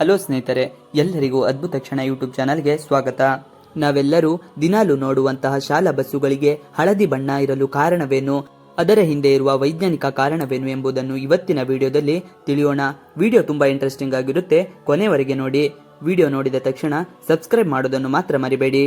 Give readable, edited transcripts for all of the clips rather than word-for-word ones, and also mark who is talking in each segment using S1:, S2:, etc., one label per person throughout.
S1: Hello ಸ್ನೇಹಿತರೆ, ಎಲ್ಲರಿಗೂ ಅದ್ಭುತ ಕ್ಷಣ ಯೂಟ್ಯೂಬ್ ಚಾನಲ್ಗೆ ಸ್ವಾಗತ. ನಾವೆಲ್ಲರೂ ದಿನಾಲು ನೋಡುವಂತಹ ಶಾಲಾ ಬಸ್ಸುಗಳಿಗೆ ಹಳದಿ ಬಣ್ಣ ಇರಲು ಕಾರಣವೇನು, ಅದರ ಹಿಂದೆ ಇರುವ ವೈಜ್ಞಾನಿಕ ಕಾರಣವೇನು ಎಂಬುದನ್ನು ಇವತ್ತಿನ ವಿಡಿಯೋದಲ್ಲಿ ತಿಳಿಯೋಣ. ವಿಡಿಯೋ ತುಂಬಾ ಇಂಟ್ರೆಸ್ಟಿಂಗ್ ಆಗಿರುತ್ತೆ, ಕೊನೆವರೆಗೆ ನೋಡಿ. ವಿಡಿಯೋ ನೋಡಿದ ತಕ್ಷಣ ಸಬ್ಸ್ಕ್ರೈಬ್ ಮಾಡೋದನ್ನು ಮಾತ್ರ ಮರಿಬೇಡಿ.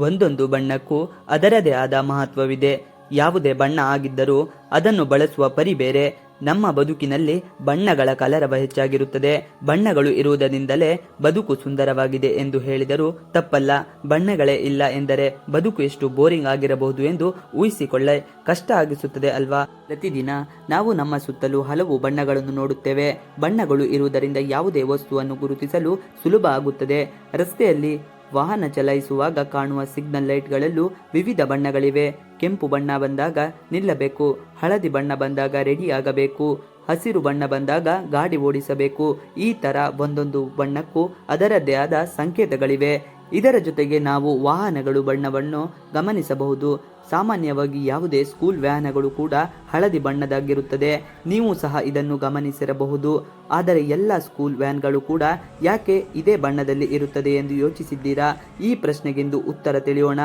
S1: ಒಂದೊಂದು ಬಣ್ಣಕ್ಕೂ ಅದರದೇ ಆದ ಮಹತ್ವವಿದೆ. ಯಾವುದೇ ಬಣ್ಣ ಆಗಿದ್ದರೂ ಅದನ್ನು ಬಳಸುವ ಪರಿ ಬೇರೆ. ನಮ್ಮ ಬದುಕಿನಲ್ಲಿ ಬಣ್ಣಗಳ ಕಲರವ ಹೆಚ್ಚಾಗಿರುತ್ತದೆ. ಬಣ್ಣಗಳು ಇರುವುದರಿಂದಲೇ ಬದುಕು ಸುಂದರವಾಗಿದೆ ಎಂದು ಹೇಳಿದರೂ ತಪ್ಪಲ್ಲ. ಬಣ್ಣಗಳೇ ಇಲ್ಲ ಎಂದರೆ ಬದುಕು ಎಷ್ಟು ಬೋರಿಂಗ್ ಆಗಿರಬಹುದು ಎಂದು ಊಹಿಸಿಕೊಳ್ಳೆ ಕಷ್ಟ ಆಗಿಸುತ್ತದೆ ಅಲ್ವಾ. ಪ್ರತಿದಿನ ನಾವು ನಮ್ಮ ಸುತ್ತಲೂ ಹಲವು ಬಣ್ಣಗಳನ್ನು ನೋಡುತ್ತೇವೆ. ಬಣ್ಣಗಳು ಇರುವುದರಿಂದ ಯಾವುದೇ ವಸ್ತುವನ್ನು ಗುರುತಿಸಲು ಸುಲಭ ಆಗುತ್ತದೆ. ರಸ್ತೆಯಲ್ಲಿ ವಾಹನ ಚಲಾಯಿಸುವಾಗ ಕಾಣುವ ಸಿಗ್ನಲ್ ಲೈಟ್ಗಳಲ್ಲೂ ವಿವಿಧ ಬಣ್ಣಗಳಿವೆ. ಕೆಂಪು ಬಣ್ಣ ಬಂದಾಗ ನಿಲ್ಲಬೇಕು, ಹಳದಿ ಬಣ್ಣ ಬಂದಾಗ ರೆಡಿ ಆಗಬೇಕು, ಹಸಿರು ಬಣ್ಣ ಬಂದಾಗ ಗಾಡಿ ಓಡಿಸಬೇಕು. ಈ ತರ ಒಂದೊಂದು ಬಣ್ಣಕ್ಕೂ ಅದರದ್ದೇ ಆದ ಸಂಕೇತಗಳಿವೆ. ಇದರ ಜೊತೆಗೆ ನಾವು ವಾಹನಗಳು ಬಣ್ಣವನ್ನು ಗಮನಿಸಬಹುದು. ಸಾಮಾನ್ಯವಾಗಿ ಯಾವುದೇ ಸ್ಕೂಲ್ ವ್ಯಾನ್ಗಳು ಕೂಡ ಹಳದಿ ಬಣ್ಣದಾಗಿರುತ್ತದೆ. ನೀವು ಸಹ ಇದನ್ನು ಗಮನಿಸಿರಬಹುದು. ಆದರೆ ಎಲ್ಲ ಸ್ಕೂಲ್ ವ್ಯಾನ್ಗಳು ಕೂಡ ಯಾಕೆ ಇದೇ ಬಣ್ಣದಲ್ಲಿ ಇರುತ್ತದೆ ಎಂದು ಯೋಚಿಸಿದ್ದೀರಾ? ಈ ಪ್ರಶ್ನೆಗೆಂದು ಉತ್ತರ ತಿಳಿಯೋಣ.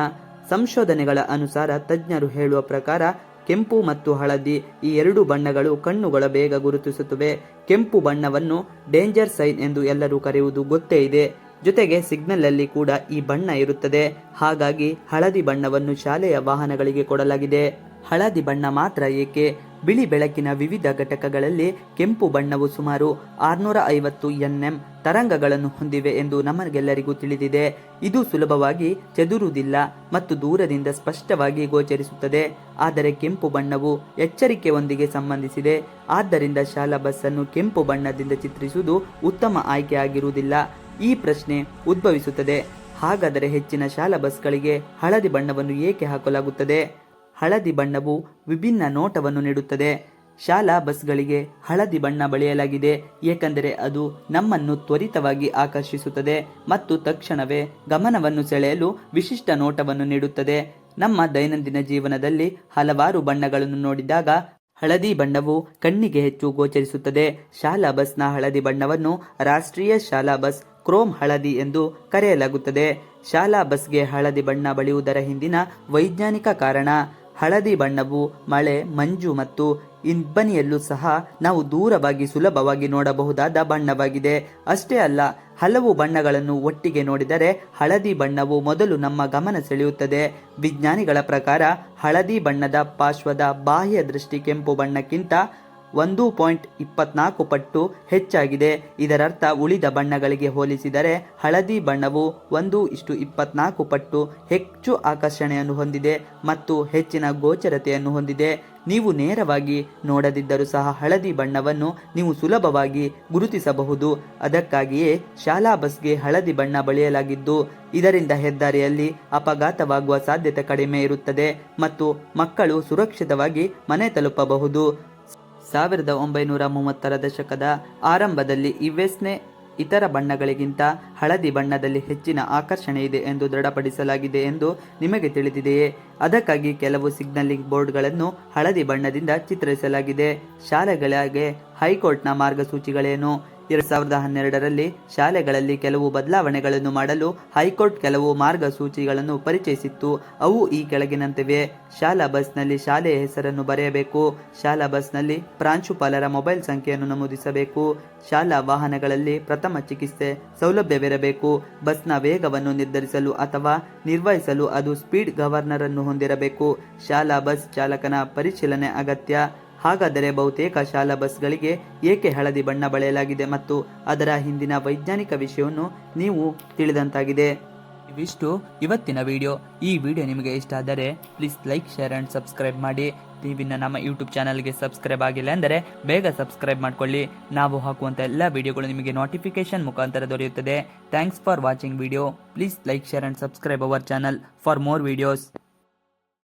S1: ಸಂಶೋಧನೆಗಳ ಅನುಸಾರ ತಜ್ಞರು ಹೇಳುವ ಪ್ರಕಾರ ಕೆಂಪು ಮತ್ತು ಹಳದಿ ಈ ಎರಡು ಬಣ್ಣಗಳು ಕಣ್ಣುಗಳ ಬೇಗ ಗುರುತಿಸುತ್ತವೆ. ಕೆಂಪು ಬಣ್ಣವನ್ನು ಡೇಂಜರ್ ಸೈನ್ ಎಂದು ಎಲ್ಲರೂ ಕರೆಯುವುದು ಗೊತ್ತೇ ಇದೆ. ಜೊತೆಗೆ ಸಿಗ್ನಲ್ ಅಲ್ಲಿ ಕೂಡ ಈ ಬಣ್ಣ ಇರುತ್ತದೆ. ಹಾಗಾಗಿ ಹಳದಿ ಬಣ್ಣವನ್ನು ಶಾಲೆಯ ವಾಹನಗಳಿಗೆ ಕೊಡಲಾಗಿದೆ. ಹಳದಿ ಬಣ್ಣ ಮಾತ್ರ ಏಕೆ? ಬಿಳಿ ಬೆಳಕಿನ ವಿವಿಧ ಘಟಕಗಳಲ್ಲಿ ಕೆಂಪು ಬಣ್ಣವು ಸುಮಾರು 650 nm ತರಂಗಗಳನ್ನು ಹೊಂದಿವೆ ಎಂದು ನಮಗೆಲ್ಲರಿಗೂ ತಿಳಿದಿದೆ. ಇದು ಸುಲಭವಾಗಿ ಚದುರುವುದಿಲ್ಲ ಮತ್ತು ದೂರದಿಂದ ಸ್ಪಷ್ಟವಾಗಿ ಗೋಚರಿಸುತ್ತದೆ. ಆದರೆ ಕೆಂಪು ಬಣ್ಣವು ಎಚ್ಚರಿಕೆಯೊಂದಿಗೆ ಸಂಬಂಧಿಸಿದೆ. ಆದ್ದರಿಂದ ಶಾಲಾ ಬಸ್ಸನ್ನು ಕೆಂಪು ಬಣ್ಣದಿಂದ ಚಿತ್ರಿಸುವುದು ಉತ್ತಮ ಆಯ್ಕೆ ಆಗಿರುವುದಿಲ್ಲ. ಈ ಪ್ರಶ್ನೆ ಉದ್ಭವಿಸುತ್ತದೆ, ಹಾಗಾದರೆ ಹೆಚ್ಚಿನ ಶಾಲಾ ಬಸ್ಗಳಿಗೆ ಹಳದಿ ಬಣ್ಣವನ್ನು ಏಕೆ ಹಾಕಲಾಗುತ್ತದೆ? ಹಳದಿ ಬಣ್ಣವು ವಿಭಿನ್ನ ನೋಟವನ್ನು ನೀಡುತ್ತದೆ. ಶಾಲಾ ಬಸ್ಗಳಿಗೆ ಹಳದಿ ಬಣ್ಣ ಬಳಿಯಲಾಗಿದೆ ಏಕೆಂದರೆ ಅದು ನಮ್ಮನ್ನು ತ್ವರಿತವಾಗಿ ಆಕರ್ಷಿಸುತ್ತದೆ ಮತ್ತು ತಕ್ಷಣವೇ ಗಮನವನ್ನು ಸೆಳೆಯಲು ವಿಶಿಷ್ಟ ನೋಟವನ್ನು ನೀಡುತ್ತದೆ. ನಮ್ಮ ದೈನಂದಿನ ಜೀವನದಲ್ಲಿ ಹಲವಾರು ಬಣ್ಣಗಳನ್ನು ನೋಡಿದಾಗ ಹಳದಿ ಬಣ್ಣವು ಕಣ್ಣಿಗೆ ಹೆಚ್ಚು ಗೋಚರಿಸುತ್ತದೆ. ಶಾಲಾ ಬಸ್ನ ಹಳದಿ ಬಣ್ಣವನ್ನು ರಾಷ್ಟ್ರೀಯ ಶಾಲಾ ಬಸ್ ಕ್ರೋಮ್ ಹಳದಿ ಎಂದು ಕರೆಯಲಾಗುತ್ತದೆ. ಶಾಲಾ ಬಸ್ಗೆ ಹಳದಿ ಬಣ್ಣ ಬಳಿಯುವುದರ ಹಿಂದಿನ ವೈಜ್ಞಾನಿಕ ಕಾರಣ: ಹಳದಿ ಬಣ್ಣವು ಮಳೆ, ಮಂಜು ಮತ್ತು ಇಬ್ಬನಿಯಲ್ಲೂ ಸಹ ನಾವು ದೂರವಾಗಿ ಸುಲಭವಾಗಿ ನೋಡಬಹುದಾದ ಬಣ್ಣವಾಗಿದೆ. ಅಷ್ಟೇ ಅಲ್ಲ, ಹಲವು ಬಣ್ಣಗಳನ್ನು ಒಟ್ಟಿಗೆ ನೋಡಿದರೆ ಹಳದಿ ಬಣ್ಣವು ಮೊದಲು ನಮ್ಮ ಗಮನ ಸೆಳೆಯುತ್ತದೆ. ವಿಜ್ಞಾನಿಗಳ ಪ್ರಕಾರ ಹಳದಿ ಬಣ್ಣದ ಪಾರ್ಶ್ವದ ಬಾಹ್ಯ ದೃಷ್ಟಿ ಕೆಂಪು ಬಣ್ಣಕ್ಕಿಂತ 1.24 ಪಟ್ಟು ಹೆಚ್ಚಾಗಿದೆ. ಇದರರ್ಥ ಉಳಿದ ಬಣ್ಣಗಳಿಗೆ ಹೋಲಿಸಿದರೆ ಹಳದಿ ಬಣ್ಣವು 1:24 ಪಟ್ಟು ಹೆಚ್ಚು ಆಕರ್ಷಣೆಯನ್ನು ಹೊಂದಿದೆ ಮತ್ತು ಹೆಚ್ಚಿನ ಗೋಚರತೆಯನ್ನು ಹೊಂದಿದೆ. ನೀವು ನೇರವಾಗಿ ನೋಡದಿದ್ದರೂ ಸಹ ಹಳದಿ ಬಣ್ಣವನ್ನು ನೀವು ಸುಲಭವಾಗಿ ಗುರುತಿಸಬಹುದು. ಅದಕ್ಕಾಗಿಯೇ ಶಾಲಾ ಬಸ್ಗೆ ಹಳದಿ ಬಣ್ಣ ಬಳಿಯಲಾಗಿದ್ದು, ಇದರಿಂದ ಹೆದ್ದಾರಿಯಲ್ಲಿ ಅಪಘಾತವಾಗುವ ಸಾಧ್ಯತೆ ಕಡಿಮೆ ಇರುತ್ತದೆ ಮತ್ತು ಮಕ್ಕಳು ಸುರಕ್ಷಿತವಾಗಿ ಮನೆ ತಲುಪಬಹುದು. 1930ರ ದಶಕದ ಆರಂಭದಲ್ಲಿ ಯುಎಸ್ನ ಇತರ ಬಣ್ಣಗಳಿಗಿಂತ ಹಳದಿ ಬಣ್ಣದಲ್ಲಿ ಹೆಚ್ಚಿನ ಆಕರ್ಷಣೆ ಇದೆ ಎಂದು ದೃಢಪಡಿಸಲಾಗಿದೆ ಎಂದು ನಿಮಗೆ ತಿಳಿದಿದೆಯೇ? ಅದಕ್ಕಾಗಿ ಕೆಲವು ಸಿಗ್ನಲಿಂಗ್ ಬೋರ್ಡ್ಗಳನ್ನು ಹಳದಿ ಬಣ್ಣದಿಂದ ಚಿತ್ರಿಸಲಾಗಿದೆ. ಶಾಲೆಗಳಿಗೆ ಹೈಕೋರ್ಟ್ನ ಮಾರ್ಗಸೂಚಿಗಳೇನು? 2012ರಲ್ಲಿ ಶಾಲೆಗಳಲ್ಲಿ ಕೆಲವು ಬದಲಾವಣೆಗಳನ್ನು ಮಾಡಲು ಹೈಕೋರ್ಟ್ ಕೆಲವು ಮಾರ್ಗಸೂಚಿಗಳನ್ನು ಪರಿಚಯಿಸಿತ್ತು. ಅವು ಈ ಕೆಳಗಿನಂತಿವೆ. ಶಾಲಾ ಬಸ್ನಲ್ಲಿ ಶಾಲೆಯ ಹೆಸರನ್ನು ಬರೆಯಬೇಕು. ಶಾಲಾ ಬಸ್ನಲ್ಲಿ ಪ್ರಾಂಶುಪಾಲರ ಮೊಬೈಲ್ ಸಂಖ್ಯೆಯನ್ನು ನಮೂದಿಸಬೇಕು. ಶಾಲಾ ವಾಹನಗಳಲ್ಲಿ ಪ್ರಥಮ ಚಿಕಿತ್ಸೆ ಸೌಲಭ್ಯವಿರಬೇಕು. ಬಸ್ನ ವೇಗವನ್ನು ನಿರ್ಧರಿಸಲು ಅಥವಾ ನಿರ್ವಹಿಸಲು ಅದು ಸ್ಪೀಡ್ ಗವರ್ನರ್ ಅನ್ನು ಹೊಂದಿರಬೇಕು. ಶಾಲಾ ಬಸ್ ಚಾಲಕನ ಪರಿಶೀಲನೆ ಅಗತ್ಯ. ಹಾಗಾದರೆ ಬಹುತೇಕ ಶಾಲಾ ಬಸ್ಗಳಿಗೆ ಏಕೆ ಹಳದಿ ಬಣ್ಣ ಬಳೆಯಲಾಗಿದೆ ಮತ್ತು ಅದರ ಹಿಂದಿನ ವೈಜ್ಞಾನಿಕ ವಿಷಯವನ್ನು ನೀವು ತಿಳಿದಂತಾಗಿದೆ. ಇವಿಷ್ಟು ಇವತ್ತಿನ ವಿಡಿಯೋ. ಈ ವಿಡಿಯೋ ನಿಮಗೆ ಇಷ್ಟ ಆದರೆ please like, share and subscribe ಮಾಡಿ. ನೀವಿನ್ನು ನಮ್ಮ ಯೂಟ್ಯೂಬ್ ಚಾನಲ್ಗೆ ಸಬ್ಸ್ಕ್ರೈಬ್ ಆಗಿಲ್ಲ ಅಂದರೆ ಬೇಗ ಸಬ್ಸ್ಕ್ರೈಬ್ ಮಾಡ್ಕೊಳ್ಳಿ. ನಾವು ಹಾಕುವಂಥ ಎಲ್ಲ ವಿಡಿಯೋಗಳು ನಿಮಗೆ ನೋಟಿಫಿಕೇಶನ್ ಮುಖಾಂತರ ದೊರೆಯುತ್ತದೆ. Thanks for watching video. Please like, share and subscribe our channel for more videos.